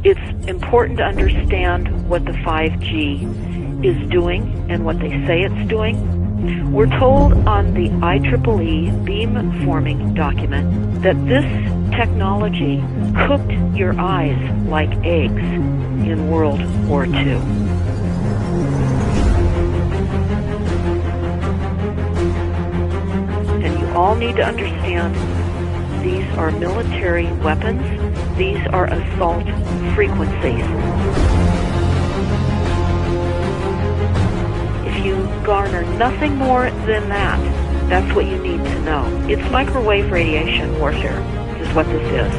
It's important to understand what the 5G is doing and what they say it's doing. We're told on the IEEE beamforming document that this technology cooked your eyes like eggs in World War II. And you all need to understand these are military weapons. These are assault frequencies. If you garner nothing more than that, that's what you need to know. It's microwave radiation warfare, is what this is.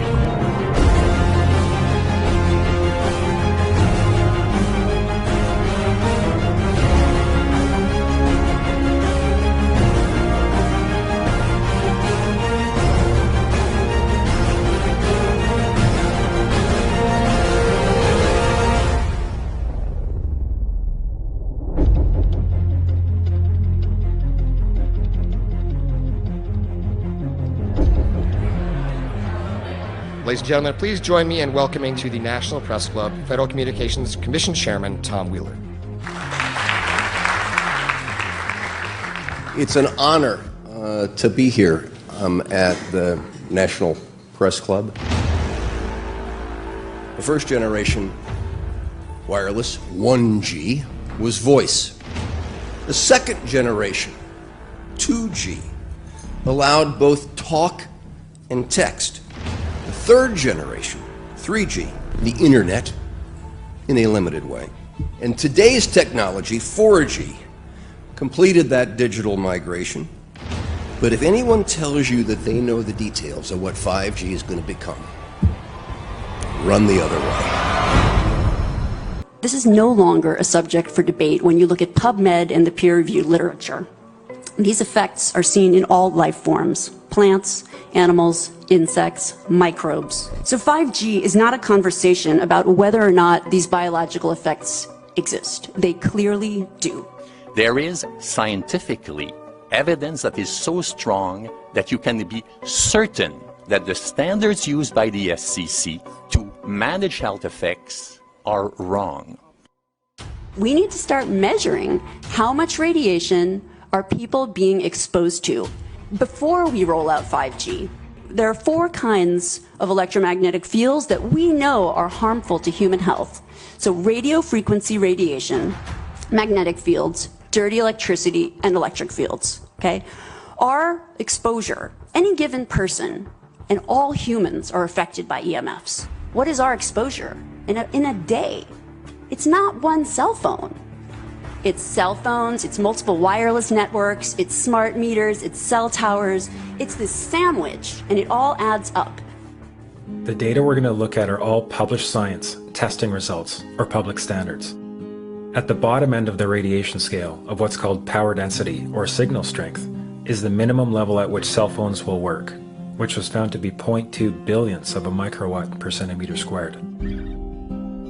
Ladies and gentlemen, please join me in welcoming to the National Press Club Federal Communications Commission Chairman Tom Wheeler. It's an honor to be here at the National Press Club. The first generation wireless, 1G, was voice. The second generation, 2G, allowed both talk and text. Third generation, 3G, the internet, in a limited way. And today's technology, 4G, completed that digital migration. But if anyone tells you that they know the details of what 5G is going to become, run the other way. This is no longer a subject for debate when you look at PubMed and the peer-reviewed literature. These effects are seen in all life forms: plants, animals, insects, microbes. So 5G is not a conversation about whether or not these biological effects exist. They clearly do. There is scientifically evidence that is so strong that you can be certain that the standards used by the FCC to manage health effects are wrong. We need to start measuring how much radiation are people being exposed to before we roll out 5G. There are 4 kinds of electromagnetic fields that we know are harmful to human health. So radio frequency radiation, magnetic fields, dirty electricity, and electric fields, okay? Our exposure, any given person, and all humans are affected by EMFs. What is our exposure in a day? It's not one cell phone. It's cell phones, it's multiple wireless networks, it's smart meters, it's cell towers. It's this sandwich, and it all adds up. The data we're going to look at are all published science, testing results, or public standards. At the bottom end of the radiation scale of what's called power density, or signal strength, is the minimum level at which cell phones will work, which was found to be 0.2 billionths of a microwatt per centimeter squared.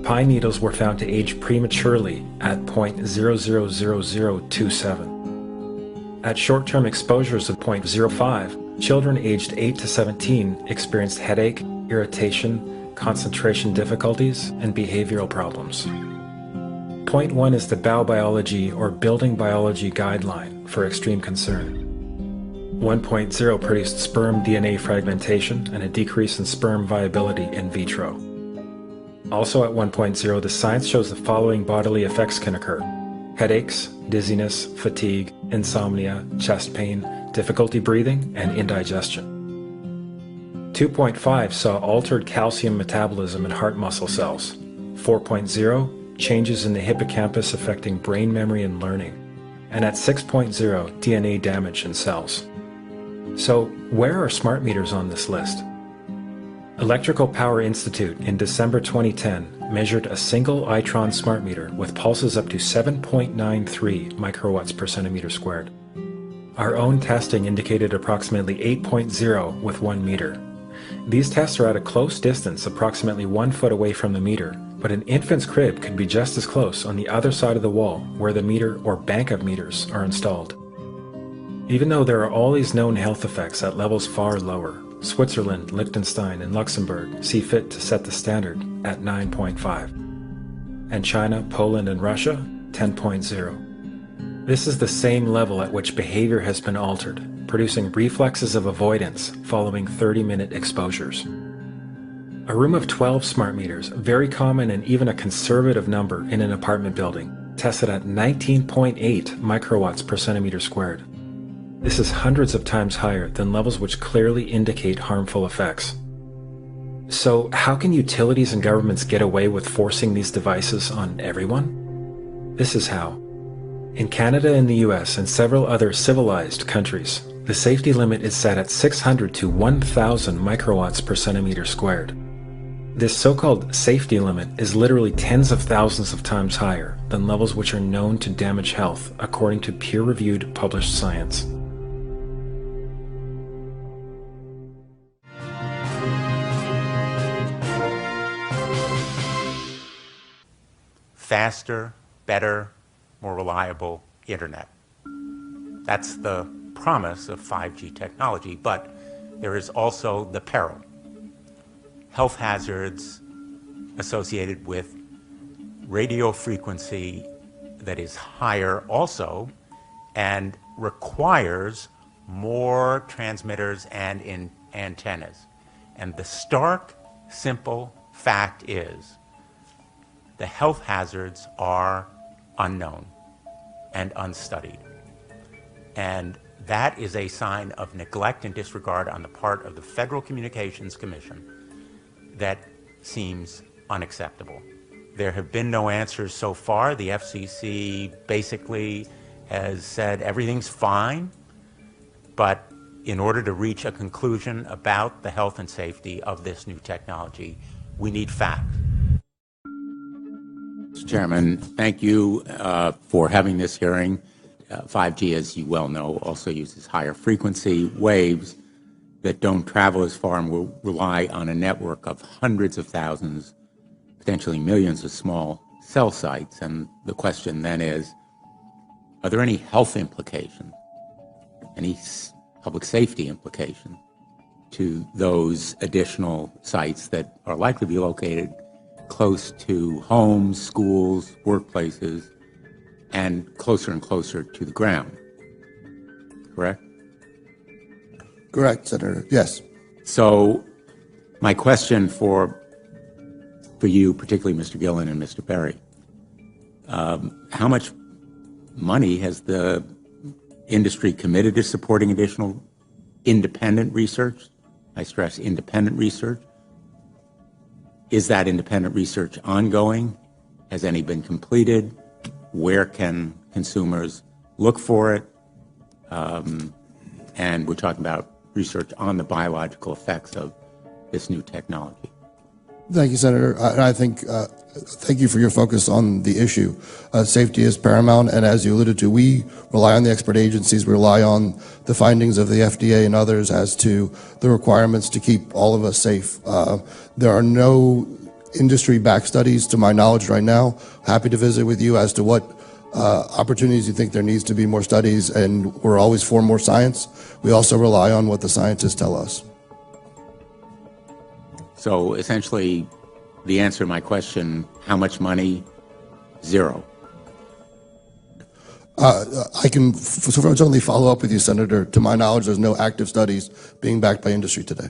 Pine needles were found to age prematurely at 0.000027. At short-term exposures of 0.05, children aged 8 to 17 experienced headache, irritation, concentration difficulties, and behavioral problems. 0.1 is the Biobiology or Building Biology Guideline for extreme concern. 1.0 produced sperm DNA fragmentation and a decrease in sperm viability in vitro. Also at 1.0, the science shows the following bodily effects can occur: headaches, dizziness, fatigue, insomnia, chest pain, difficulty breathing, and indigestion. 2.5 saw altered calcium metabolism in heart muscle cells. 4.0, changes in the hippocampus affecting brain memory and learning. And at 6.0, DNA damage in cells. So where are smart meters on this list? Electrical Power Institute in December 2010 measured a single Itron smart meter with pulses up to 7.93 microwatts per centimeter squared. Our own testing indicated approximately 8.0 with 1 meter. These tests are at a close distance, approximately 1 foot away from the meter, but an infant's crib could be just as close on the other side of the wall where the meter or bank of meters are installed. Even though there are all these known health effects at levels far lower, Switzerland, Liechtenstein, and Luxembourg see fit to set the standard at 9.5. And China, Poland, and Russia, 10.0. This is the same level at which behavior has been altered, producing reflexes of avoidance following 30-minute exposures. A room of 12 smart meters, very common and even a conservative number in an apartment building, tested at 19.8 microwatts per centimeter squared. This is hundreds of times higher than levels which clearly indicate harmful effects. So how can utilities and governments get away with forcing these devices on everyone? This is how. In Canada and the US and several other civilized countries, the safety limit is set at 600 to 1,000 microwatts per centimeter squared. This so-called safety limit is literally tens of thousands of times higher than levels which are known to damage health according to peer-reviewed published science. Faster, better, more reliable internet. That's the promise of 5G technology, but there is also the peril. Health hazards associated with radio frequency that is higher also and requires more transmitters and antennas. And the stark, simple fact is the health hazards are unknown and unstudied. And that is a sign of neglect and disregard on the part of the Federal Communications Commission that seems unacceptable. There have been no answers so far. The FCC basically has said everything's fine, but in order to reach a conclusion about the health and safety of this new technology, we need facts. Mr. Chairman, thank you for having this hearing. 5G, as you well know, also uses higher frequency waves that don't travel as far and will rely on a network of hundreds of thousands, potentially millions of small cell sites. And the question then is, are there any health implications, any public safety implications to those additional sites that are likely to be located close to homes, schools, workplaces, and closer to the ground? Correct? Correct, Senator. Yes. So my question for you, particularly Mr. Gillen and Mr. Berry, how much money has the industry committed to supporting additional independent research? I stress independent research. Is that independent research ongoing? Has any been completed? Where can consumers look for it? And we're talking about research on the biological effects of this new technology. Thank you, Senator. I think, thank you for your focus on the issue. Safety is paramount, and as you alluded to, we rely on the expert agencies, we rely on the findings of the FDA and others as to the requirements to keep all of us safe. There are no industry-backed studies, to my knowledge right now. Happy to visit with you as to what opportunities you think there needs to be more studies, and we're always for more science. We also rely on what the scientists tell us. So essentially, the answer to my question, how much money? Zero. I can certainly follow up with you, Senator. To my knowledge, there's no active studies being backed by industry today.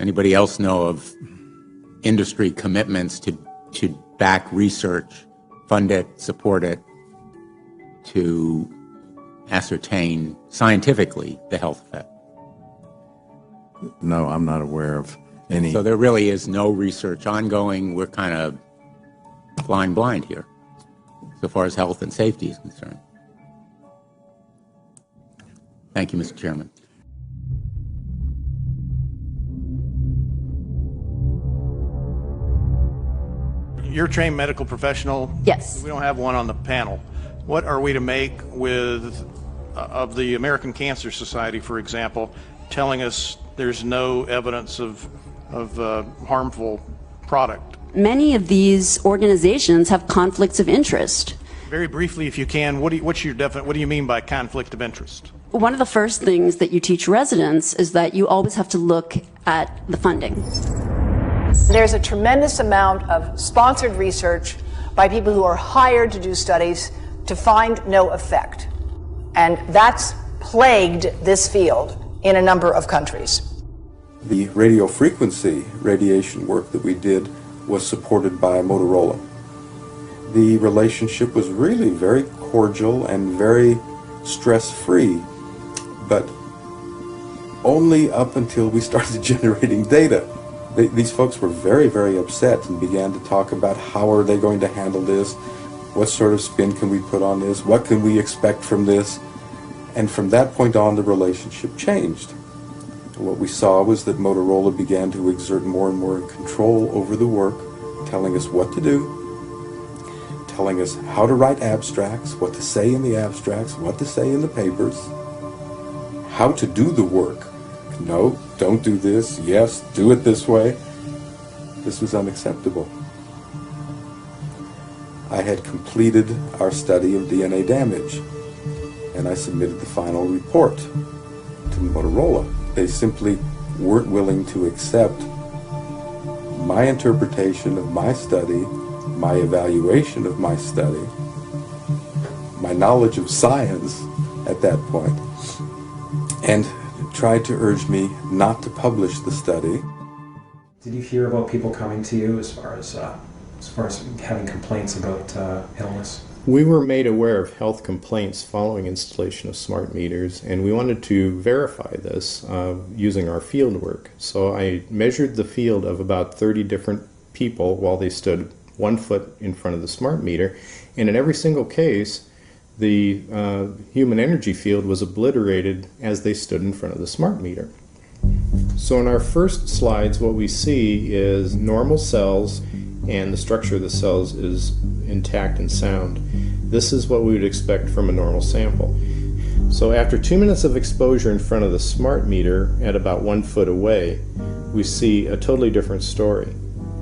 Anybody else know of industry commitments to back research, fund it, support it, to ascertain scientifically the health effect? No, I'm not aware of any. So there really is no research ongoing. We're kind of flying blind here, so far as health and safety is concerned. Thank you, Mr. Chairman. You're a trained medical professional. Yes. We don't have one on the panel. What are we to make of the American Cancer Society, for example, telling us there's no evidence of harmful product? Many of these organizations have conflicts of interest. Very briefly, if you can, what do you mean by conflict of interest? One of the first things that you teach residents is that you always have to look at the funding. There's a tremendous amount of sponsored research by people who are hired to do studies to find no effect. And that's plagued this field in a number of countries. The radio frequency radiation work that we did was supported by Motorola. The relationship was really very cordial and very stress-free, but only up until we started generating data. These folks were very, very upset and began to talk about how are they going to handle this, what sort of spin can we put on this, what can we expect from this, and from that point on the relationship changed. What we saw was that Motorola began to exert more and more control over the work, telling us what to do, telling us how to write abstracts, what to say in the abstracts, what to say in the papers, how to do the work. No, don't do this. Yes, do it this way. This was unacceptable. I had completed our study of DNA damage, and I submitted the final report to Motorola. They simply weren't willing to accept my interpretation of my study, my evaluation of my study, my knowledge of science at that point, and tried to urge me not to publish the study. Did you hear about people coming to you as far as having complaints about illness? We were made aware of health complaints following installation of smart meters, and we wanted to verify this using our field work. So I measured the field of about 30 different people while they stood 1 foot in front of the smart meter, and in every single case the human energy field was obliterated as they stood in front of the smart meter. So in our first slides, what we see is normal cells, and the structure of the cells is intact and sound. This is what we would expect from a normal sample. So after 2 minutes of exposure in front of the smart meter at about 1 foot away, we see a totally different story.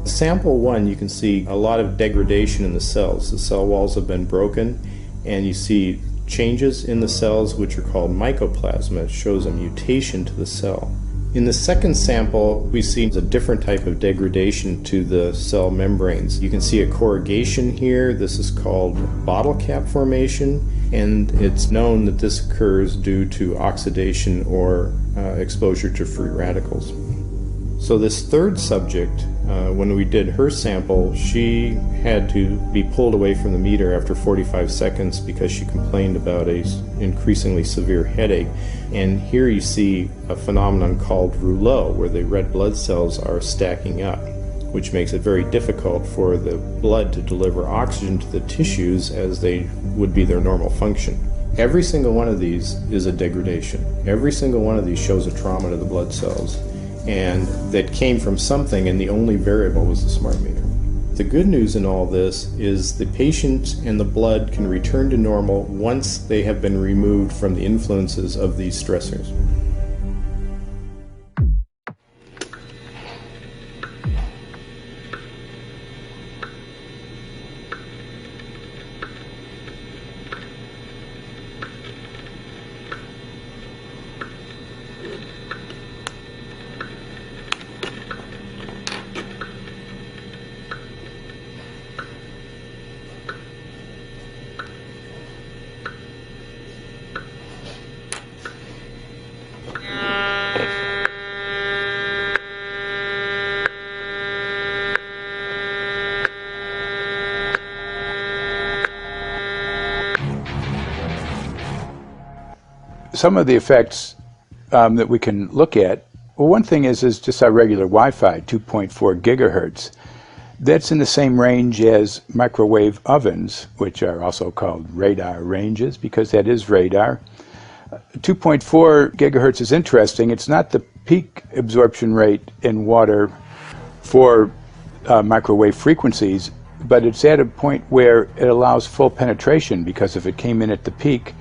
Sample 1, you can see a lot of degradation in the cells. The cell walls have been broken, and you see changes in the cells which are called mycoplasma. It shows a mutation to the cell. In the second sample, we see a different type of degradation to the cell membranes. You can see a corrugation here. This is called bottle cap formation, and it's known that this occurs due to oxidation or exposure to free radicals. So this third subject, when we did her sample, she had to be pulled away from the meter after 45 seconds because she complained about an increasingly severe headache. And here you see a phenomenon called rouleau, where the red blood cells are stacking up, which makes it very difficult for the blood to deliver oxygen to the tissues as they would be their normal function. Every single one of these is a degradation. Every single one of these shows a trauma to the blood cells, and that came from something, and the only variable was the smart meter. The good news in all this is the patient and the blood can return to normal once they have been removed from the influences of these stressors. Some of the effects that we can look at, well, one thing is just our regular Wi-Fi, 2.4 gigahertz. That's in the same range as microwave ovens, which are also called radar ranges, because that is radar. 2.4 gigahertz is interesting. It's not the peak absorption rate in water for microwave frequencies, but it's at a point where it allows full penetration, because if it came in at the peak,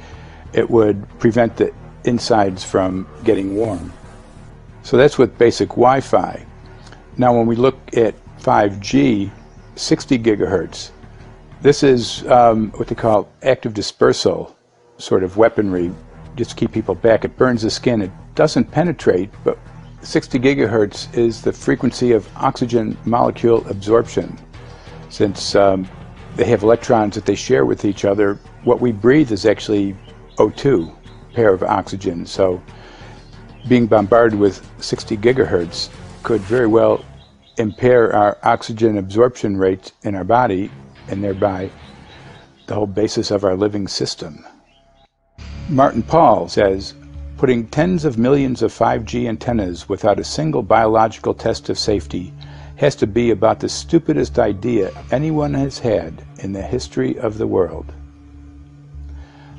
it would prevent the insides from getting warm. So that's with basic Wi-Fi. Now when we look at 5G, 60 gigahertz, This is what they call active dispersal sort of weaponry, just to keep people back. It burns the skin. It doesn't penetrate, but 60 gigahertz is the frequency of oxygen molecule absorption. Since they have electrons that they share with each other, what we breathe is actually O2, pair of oxygen. So being bombarded with 60 gigahertz could very well impair our oxygen absorption rate in our body, and thereby the whole basis of our living system. Martin Pall says, putting tens of millions of 5G antennas without a single biological test of safety has to be about the stupidest idea anyone has had in the history of the world.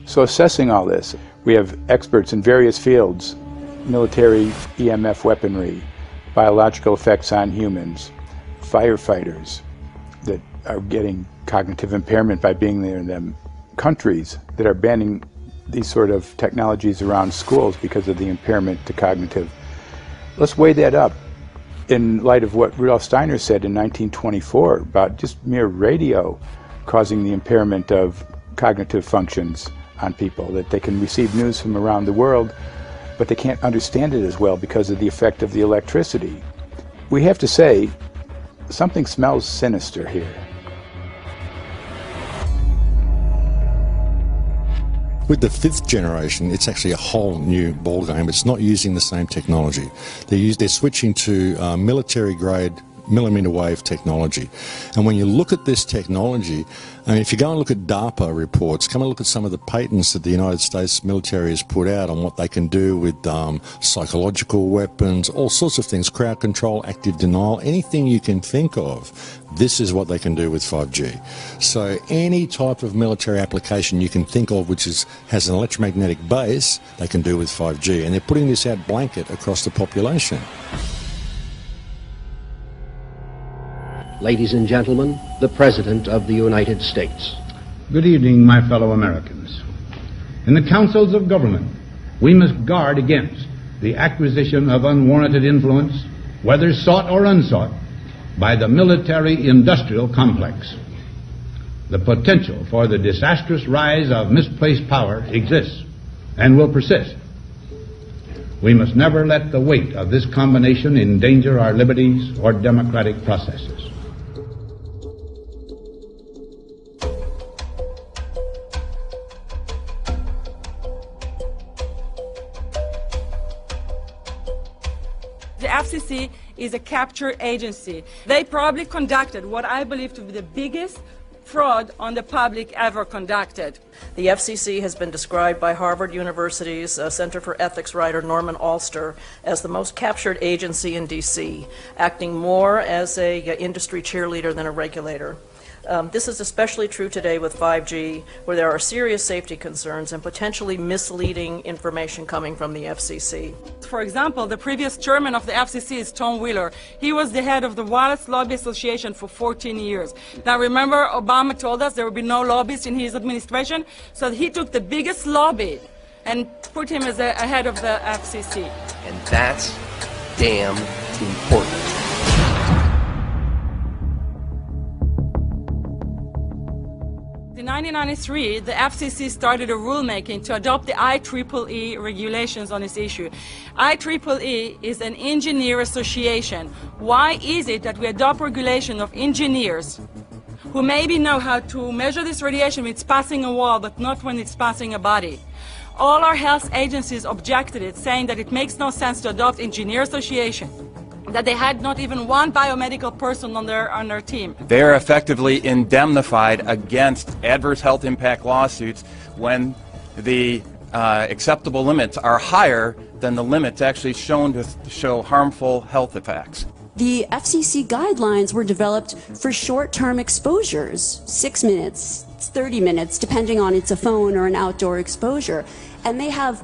So assessing all this, we have experts in various fields: military EMF weaponry, biological effects on humans, firefighters that are getting cognitive impairment by being there in them, countries that are banning these sort of technologies around schools because of the impairment to cognitive. Let's weigh that up in light of what Rudolf Steiner said in 1924 about just mere radio causing the impairment of cognitive functions on people, that they can receive news from around the world, but they can't understand it as well because of the effect of the electricity. We have to say, something smells sinister here. With the 5th generation, it's actually a whole new ballgame. It's not using the same technology. They're switching to military-grade millimeter wave technology. And when you look at this technology, and if you go and look at DARPA reports, come and look at some of the patents that the United States military has put out on what they can do with psychological weapons, all sorts of things, crowd control, active denial, anything you can think of, this is what they can do with 5G. So any type of military application you can think of which has an electromagnetic base, they can do with 5G. And they're putting this out blanket across the population. Ladies and gentlemen, the President of the United States. Good evening, my fellow Americans. In the councils of government, we must guard against the acquisition of unwarranted influence, whether sought or unsought, by the military-industrial complex. The potential for the disastrous rise of misplaced power exists and will persist. We must never let the weight of this combination endanger our liberties or democratic processes. The FCC is a capture agency. They probably conducted what I believe to be the biggest fraud on the public ever conducted. The FCC has been described by Harvard University's Center for Ethics writer Norman Alster as the most captured agency in D.C., acting more as an industry cheerleader than a regulator. This is especially true today with 5G, where there are serious safety concerns and potentially misleading information coming from the FCC. For example, the previous chairman of the FCC is Tom Wheeler. He was the head of the Wireless Lobby Association for 14 years. Now remember, Obama told us there would be no lobbyists in his administration, so he took the biggest lobby and put him as a head of the FCC. And that's damn important. In 1993, the FCC started a rulemaking to adopt the IEEE regulations on this issue. IEEE is an engineer association. Why is it that we adopt regulation of engineers who maybe know how to measure this radiation when it's passing a wall, but not when it's passing a body? All our health agencies objected it, saying that it makes no sense to adopt engineer association, that they had not even one biomedical person on their team. They are effectively indemnified against adverse health impact lawsuits when the acceptable limits are higher than the limits actually shown to show harmful health effects. The FCC guidelines were developed for short-term exposures, 6 minutes, 30 minutes, depending on it's a phone or an outdoor exposure. And they have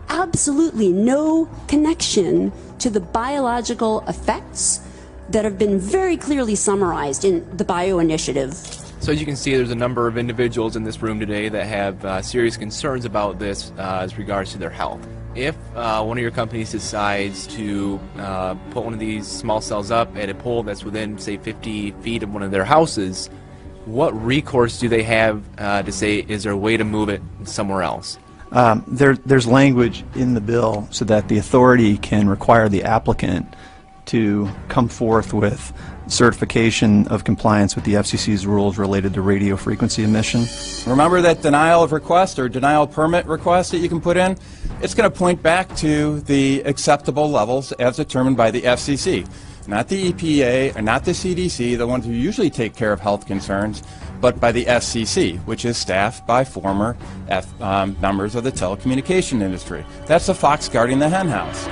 absolutely no connection to the biological effects that have been very clearly summarized in the Bio Initiative. So as you can see, there's a number of individuals in this room today that have serious concerns about this as regards to their health. If one of your companies decides to put one of these small cells up at a pole that's within, say, 50 feet of one of their houses, what recourse do they have to say, is there a way to move it somewhere else? There's language in the bill so that the authority can require the applicant to come forth with certification of compliance with the FCC's rules related to radio frequency emission. Remember that denial of request or denial of permit request that you can put in? It's going to point back to the acceptable levels as determined by the FCC. Not the EPA or not the CDC, the ones who usually take care of health concerns, but by the FCC, which is staffed by former members of the telecommunication industry. That's the fox guarding the hen house.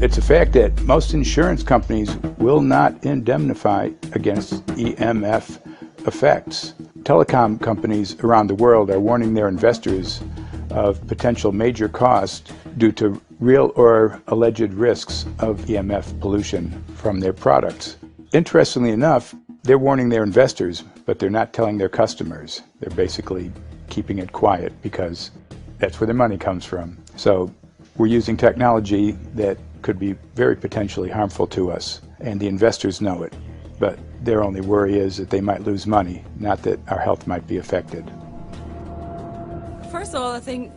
It's a fact that most insurance companies will not indemnify against EMF effects. Telecom companies around the world are warning their investors of potential major costs due to real or alleged risks of EMF pollution from their products. Interestingly enough, they're warning their investors, but they're not telling their customers. They're basically keeping it quiet because that's where their money comes from. So we're using technology that could be very potentially harmful to us, and the investors know it. But their only worry is that they might lose money, not that our health might be affected. First of all, I think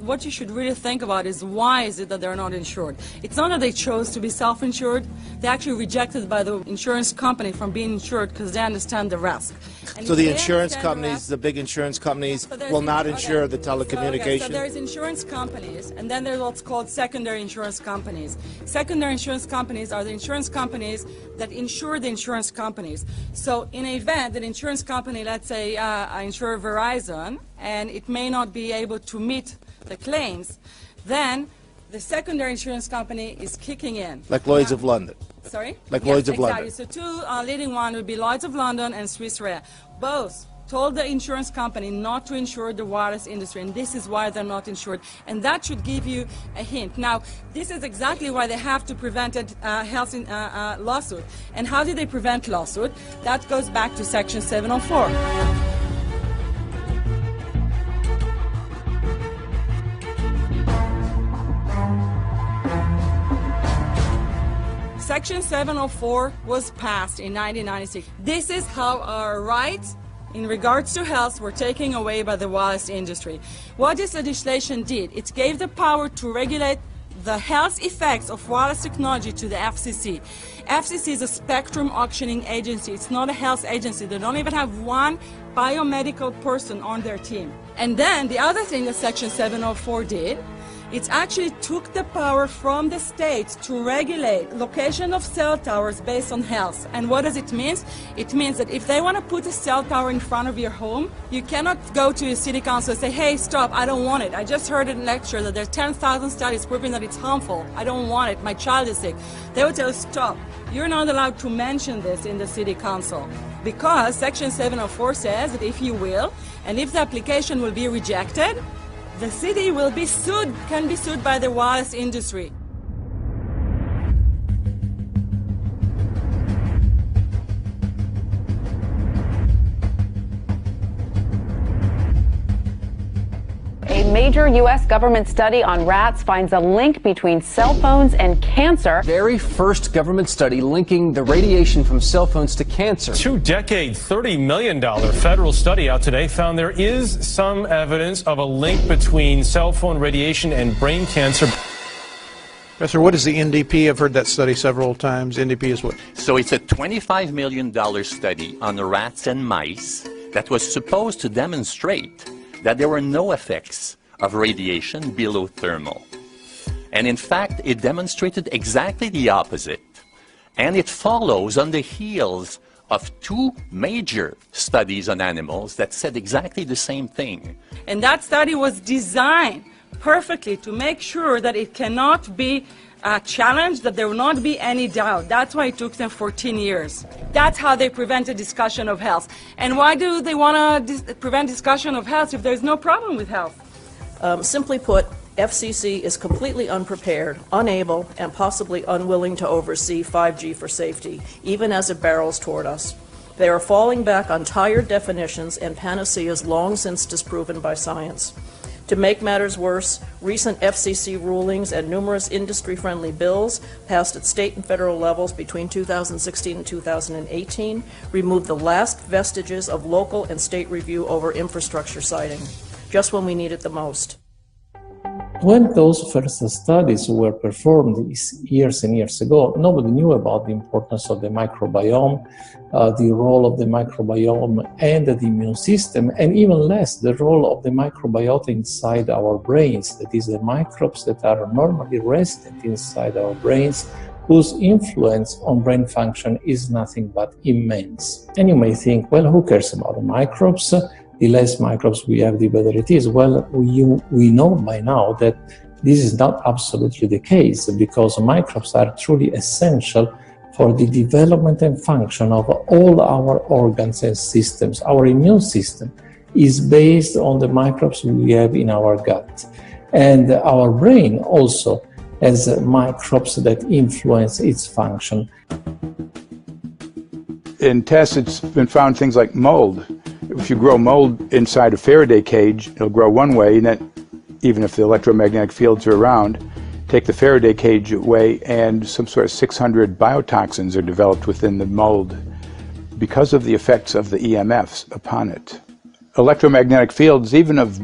what you should really think about is why is it that they're not insured? It's not that they chose to be self-insured. They actually rejected by the insurance company from being insured because they understand the risk. And so the insurance companies, the big insurance companies, will not insure the telecommunications? So there's insurance companies, and then there's what's called secondary insurance companies. Secondary insurance companies are the insurance companies that insure the insurance companies. So in an event, an insurance company, let's say I insure Verizon, and it may not be able to meet the claims, then the secondary insurance company is kicking in. Like Lloyd's of London. Sorry? Like Yes, Lloyd's of exactly. London. So two leading ones would be Lloyd's of London and Swiss Re. Both told the insurance company not to insure the wireless industry, and this is why they're not insured. And that should give you a hint. Now, this is exactly why they have to prevent a health lawsuit. And how do they prevent lawsuit? That goes back to Section 704. Section 704 was passed in 1996. This is how our rights in regards to health were taken away by the wireless industry. What this legislation did, it gave the power to regulate the health effects of wireless technology to the FCC. FCC is a spectrum auctioning agency. It's not a health agency. They don't even have one biomedical person on their team. And then the other thing that Section 704 did, it actually took the power from the states to regulate location of cell towers based on health. And what does it mean? It means that if they want to put a cell tower in front of your home, you cannot go to your city council and say, hey, stop, I don't want it. I just heard in a lecture that there are 10,000 studies proving that it's harmful. I don't want it. My child is sick. They would tell you, stop. You're not allowed to mention this in the city council because Section 704 says that if you will, and if the application will be rejected, the city will be sued, can be sued by the wireless industry. A major U.S. government study on rats finds a link between cell phones and cancer. Very first government study linking the radiation from cell phones to cancer. 2-decade, $30 million federal study out today found there is some evidence of a link between cell phone radiation and brain cancer. Professor, what is the NDP? I've heard that study several times. NDP is what? So it's a $25 million study on rats and mice that was supposed to demonstrate that there were no effects of radiation below thermal. And in fact, it demonstrated exactly the opposite. And it follows on the heels of two major studies on animals that said exactly the same thing. And that study was designed perfectly to make sure that it cannot be challenged, that there will not be any doubt. That's why it took them 14 years. That's how they prevented discussion of health. And why do they want to prevent discussion of health if there's no problem with health? Simply put, FCC is completely unprepared, unable, and possibly unwilling to oversee 5G for safety, even as it barrels toward us. They are falling back on tired definitions and panaceas long since disproven by science. To make matters worse, recent FCC rulings and numerous industry-friendly bills passed at state and federal levels between 2016 and 2018 removed the last vestiges of local and state review over infrastructure siting, just when we need it the most. When those first studies were performed years and years ago, nobody knew about the importance of the microbiome, the role of the microbiome and the immune system, and even less the role of the microbiota inside our brains, that is, the microbes that are normally resident inside our brains, whose influence on brain function is nothing but immense. And you may think, well, who cares about the microbes? The less microbes we have, the better it is. Well, we know by now that this is not absolutely the case, because microbes are truly essential for the development and function of all our organs and systems. Our immune system is based on the microbes we have in our gut. And our brain also has microbes that influence its function. In tests, it's been found things like mold. If you grow mold inside a Faraday cage, it'll grow one way, and then even if the electromagnetic fields are around, take the Faraday cage away and some sort of 600 biotoxins are developed within the mold because of the effects of the EMFs upon it. Electromagnetic fields, even of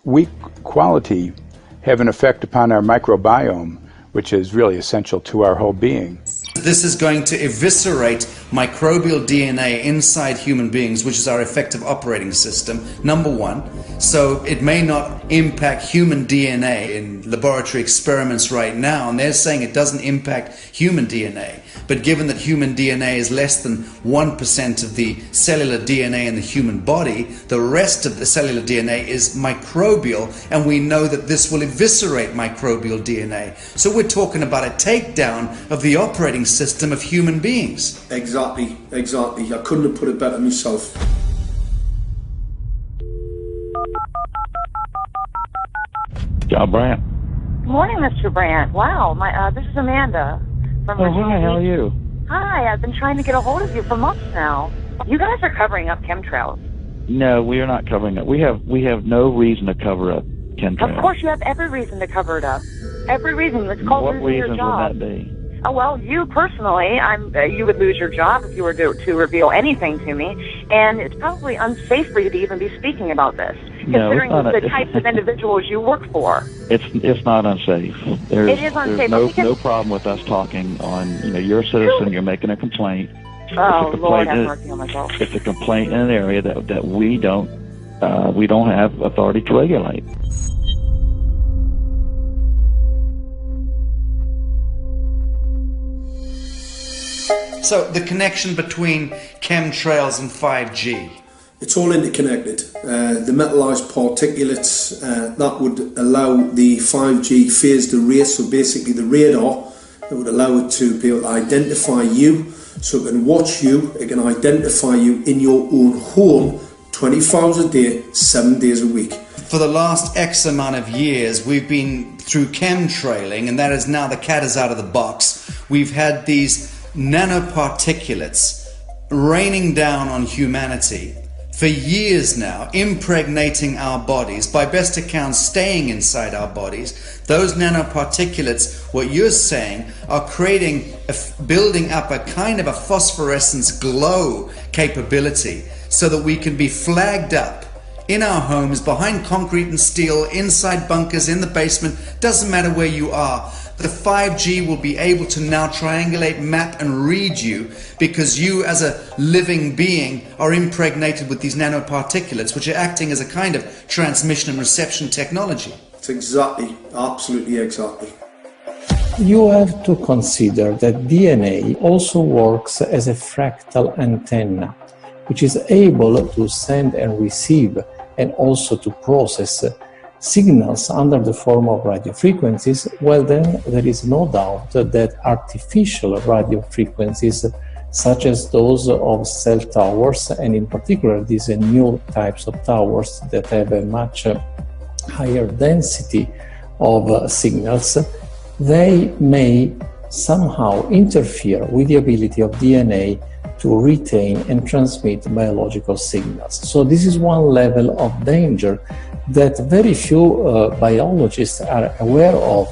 weak quality, have an effect upon our microbiome, which is really essential to our whole being. This is going to eviscerate microbial DNA inside human beings, which is our effective operating system, number one. So it may not impact human DNA in laboratory experiments right now, and they're saying it doesn't impact human DNA. But given that human DNA is less than 1% of the cellular DNA in the human body, the rest of the cellular DNA is microbial, and we know that this will eviscerate microbial DNA. So we're talking about a takedown of the operating system of human beings. Exactly. I couldn't have put it better myself. John Brandt. Good morning, Mr. Brandt. Wow, this is Amanda from Virginia. Hi, how are you? Hi, I've been trying to get a hold of you for months now. You guys are covering up chemtrails. No, we are not covering it. We have no reason to cover up chemtrails. Of course, you have every reason to cover it up. Every reason. It's called losing your job. What reason would that be? Oh, well, you personally, you would lose your job if you were to reveal anything to me, and it's probably unsafe for you to even be speaking about this, considering the types of individuals you work for. It's not unsafe. It is unsafe. There's no problem with us talking on, you're a citizen, you're making a complaint. Oh, Lord, have mercy on myself. It's a complaint in an area that we don't have authority to regulate. So the connection between chemtrails and 5G? It's all interconnected. The metallized particulates, that would allow the 5G phased array, so basically the radar, that would allow it to be able to identify you, so it can watch you, it can identify you in your own home 24 hours a day, 7 days a week. For the last X amount of years, we've been through chemtrailing, and that is now the cat is out of the box. We've had these nanoparticulates raining down on humanity for years now, impregnating our bodies, by best accounts staying inside our bodies. Those nanoparticulates, what you're saying, are building up a kind of a phosphorescence glow capability so that we can be flagged up in our homes, behind concrete and steel, inside bunkers, in the basement, doesn't matter where you are. The 5G will be able to now triangulate, map and read you, because you as a living being are impregnated with these nanoparticulates, which are acting as a kind of transmission and reception technology. It's exactly, absolutely exactly. You have to consider that DNA also works as a fractal antenna, which is able to send and receive and also to process signals under the form of radio frequencies. Well, then there is no doubt that artificial radio frequencies, such as those of cell towers, and in particular these new types of towers that have a much higher density of signals, they may somehow interfere with the ability of DNA to retain and transmit biological signals. So this is one level of danger that very few biologists are aware of.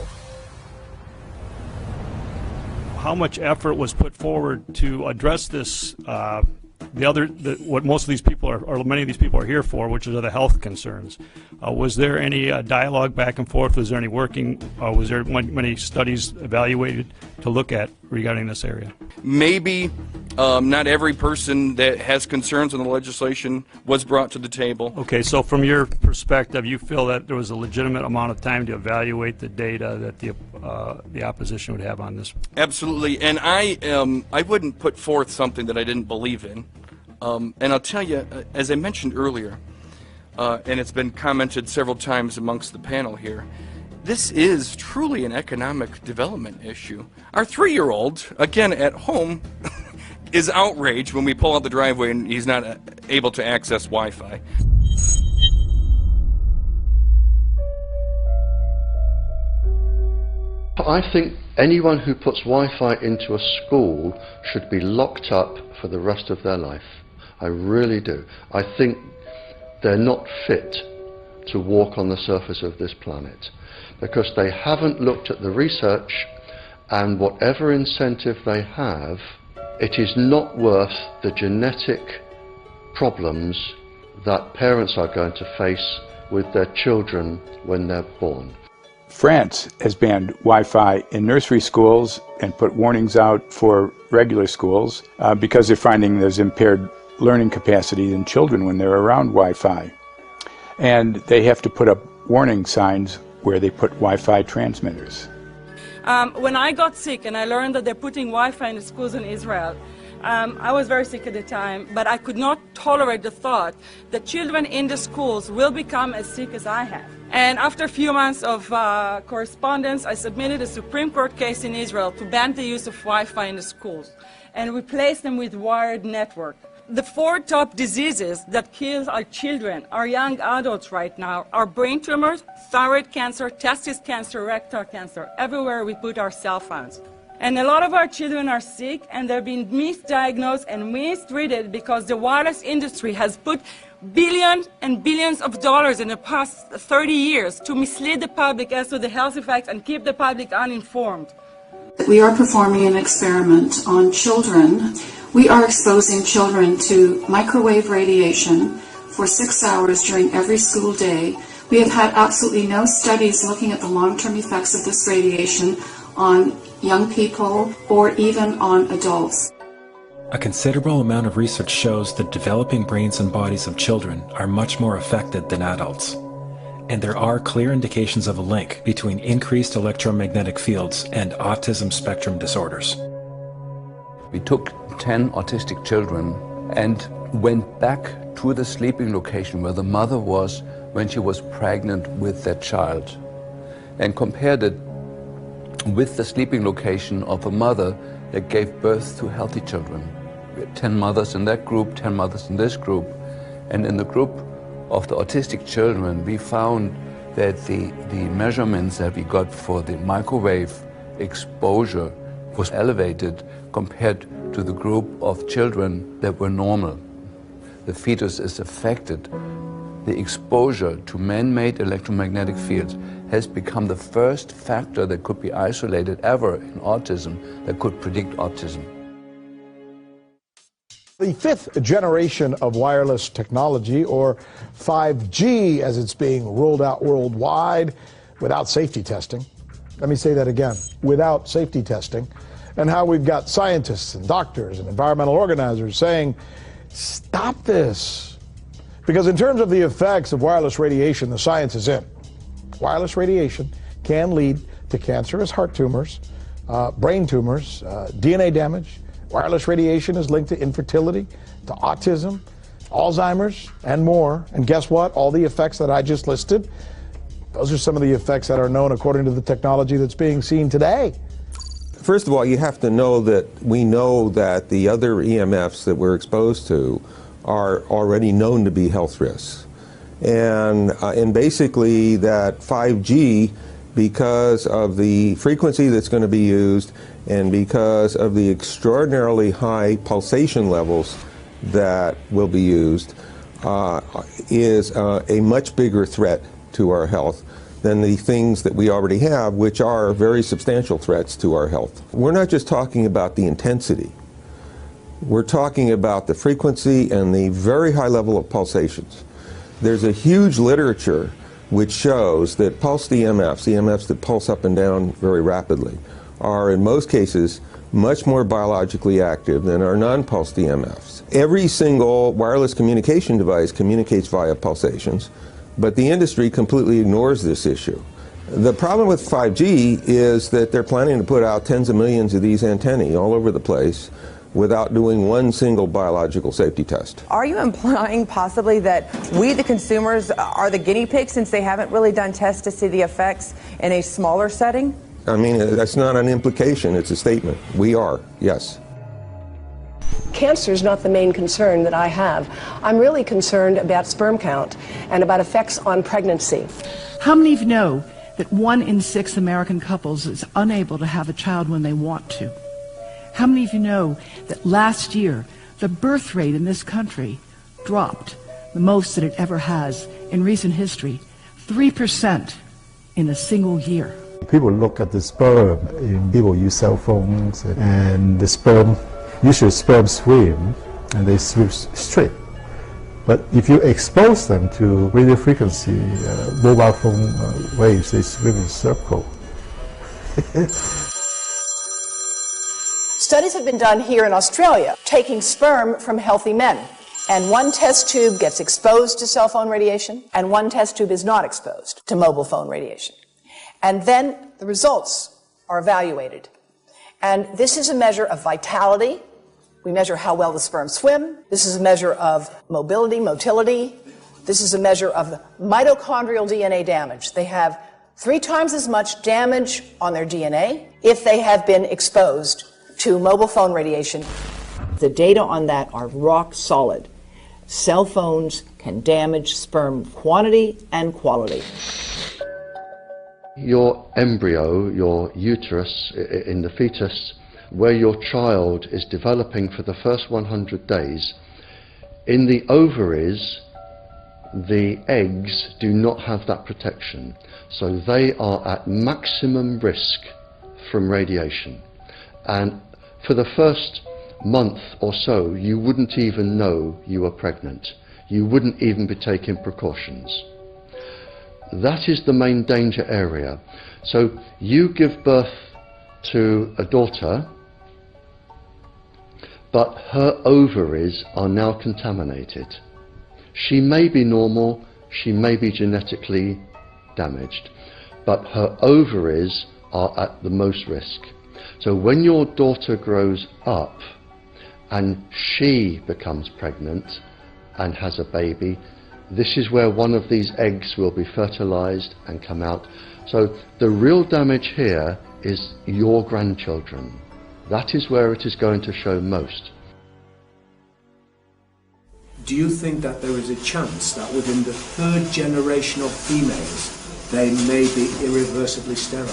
How much effort was put forward to address this, what most of these people are, or many of these people are here for, which are the health concerns? Was there any dialogue back and forth? Was there any working, was there many studies evaluated to look at regarding this area? Maybe not every person that has concerns on the legislation was brought to the table. Okay, so from your perspective, you feel that there was a legitimate amount of time to evaluate the data that the opposition would have on this? Absolutely, and I wouldn't put forth something that I didn't believe in. And I'll tell you, as I mentioned earlier, and it's been commented several times amongst the panel here, this is truly an economic development issue. Our 3-year-old, again at home, is outraged when we pull out the driveway and he's not able to access Wi-Fi. I think anyone who puts Wi-Fi into a school should be locked up for the rest of their life. I really do. I think they're not fit to walk on the surface of this planet because they haven't looked at the research, and whatever incentive they have, it is not worth the genetic problems that parents are going to face with their children when they're born. France has banned Wi-Fi in nursery schools and put warnings out for regular schools because they're finding there's impaired learning capacity in children when they're around Wi-Fi. And they have to put up warning signs where they put Wi-Fi transmitters. When I got sick and I learned that they're putting Wi-Fi in the schools in Israel, I was very sick at the time, but I could not tolerate the thought that children in the schools will become as sick as I have. And after a few months of correspondence, I submitted a Supreme Court case in Israel to ban the use of Wi-Fi in the schools and replace them with wired network. The 4 top diseases that kill our children, our young adults right now, are brain tumors, thyroid cancer, testis cancer, rectal cancer, everywhere we put our cell phones. And a lot of our children are sick and they're being misdiagnosed and mistreated because the wireless industry has put billions and billions of dollars in the past 30 years to mislead the public as to the health effects and keep the public uninformed. We are performing an experiment on children. We are exposing children to microwave radiation for 6 hours during every school day. We have had absolutely no studies looking at the long-term effects of this radiation on young people or even on adults. A considerable amount of research shows that developing brains and bodies of children are much more affected than adults. And there are clear indications of a link between increased electromagnetic fields and autism spectrum disorders. We took 10 autistic children and went back to the sleeping location where the mother was when she was pregnant with that child and compared it with the sleeping location of a mother that gave birth to healthy children. We had 10 mothers in that group, 10 mothers in this group, and in the group of the autistic children we found that the measurements that we got for the microwave exposure was elevated compared to the group of children that were normal. The fetus is affected. The exposure to man-made electromagnetic fields has become the first factor that could be isolated ever in autism that could predict autism. The 5th generation of wireless technology, or 5G as it's being rolled out worldwide without safety testing. Let me say that again, without safety testing. And how we've got scientists and doctors and environmental organizers saying, stop this. Because in terms of the effects of wireless radiation, the science is in. Wireless radiation can lead to cancerous heart tumors, brain tumors, DNA damage. Wireless radiation is linked to infertility, to autism, Alzheimer's, and more. And guess what? All the effects that I just listed, those are some of the effects that are known according to the technology that's being seen today. First of all, you have to know that we know that the other EMFs that we're exposed to are already known to be health risks. And basically that 5G, because of the frequency that's going to be used and because of the extraordinarily high pulsation levels that will be used, is a much bigger threat to our health than the things that we already have, which are very substantial threats to our health. We're not just talking about the intensity. We're talking about the frequency and the very high level of pulsations. There's a huge literature which shows that pulsed EMFs, EMFs that pulse up and down very rapidly, are in most cases much more biologically active than our non-pulsed EMFs. Every single wireless communication device communicates via pulsations, but the industry completely ignores this issue. The problem with 5G is that they're planning to put out tens of millions of these antennae all over the place without doing one single biological safety test. Are you implying possibly that we, the consumers, are the guinea pigs since they haven't really done tests to see the effects in a smaller setting? I mean, that's not an implication, it's a statement. We are, yes. Cancer is not the main concern that I have. I'm really concerned about sperm count and about effects on pregnancy. How many of you know that 1 in 6 American couples is unable to have a child when they want to? How many of you know that last year the birth rate in this country dropped the most that it ever has in recent history, 3% in a single year? People look at the sperm, and people use cell phones, and the sperm, usually sperm swim, and they swim straight. But if you expose them to radio frequency, mobile phone waves, they swim in a circle. Studies have been done here in Australia, taking sperm from healthy men. And one test tube gets exposed to cell phone radiation, and one test tube is not exposed to mobile phone radiation. And then the results are evaluated. And this is a measure of vitality. We measure how well the sperm swim. This is a measure of motility. This is a measure of mitochondrial DNA damage. They have 3 times as much damage on their DNA if they have been exposed to mobile phone radiation. The data on that are rock solid. Cell phones can damage sperm quantity and quality. Your embryo, your uterus in the fetus, where your child is developing for the first 100 days, in the ovaries, the eggs do not have that protection. So they are at maximum risk from radiation. And for the first month or so, you wouldn't even know you were pregnant. You wouldn't even be taking precautions. That is the main danger area. So you give birth to a daughter, but her ovaries are now contaminated. She may be normal, she may be genetically damaged, but her ovaries are at the most risk. So when your daughter grows up and she becomes pregnant and has a baby, this is where one of these eggs will be fertilized and come out. So the real damage here is your grandchildren. That is where it is going to show most. Do you think that there is a chance that within the 3rd generation of females they may be irreversibly sterile?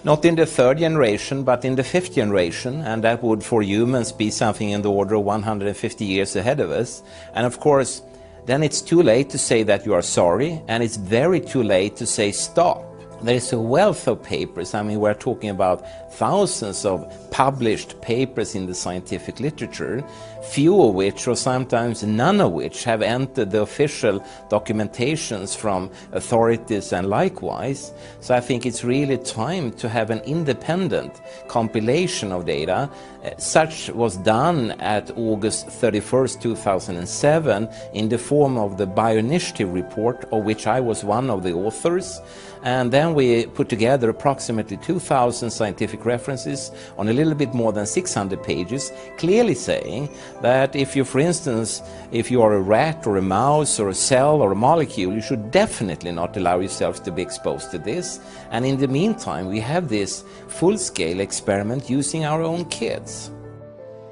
Not in the 3rd generation, but in the 5th generation, and that would for humans be something in the order of 150 years ahead of us. And of course, then it's too late to say that you are sorry, and it's very too late to say stop. There is a wealth of papers. I mean, we're talking about thousands of published papers in the scientific literature, few of which, or sometimes none of which, have entered the official documentations from authorities and likewise. So I think it's really time to have an independent compilation of data. Such was done at August 31st, 2007 in the form of the Bioinitiative report, of which I was one of the authors. And then we put together approximately 2,000 scientific references on a little bit more than 600 pages, clearly saying that if you, for instance, if you are a rat or a mouse or a cell or a molecule, you should definitely not allow yourself to be exposed to this. And in the meantime, we have this full-scale experiment using our own kids.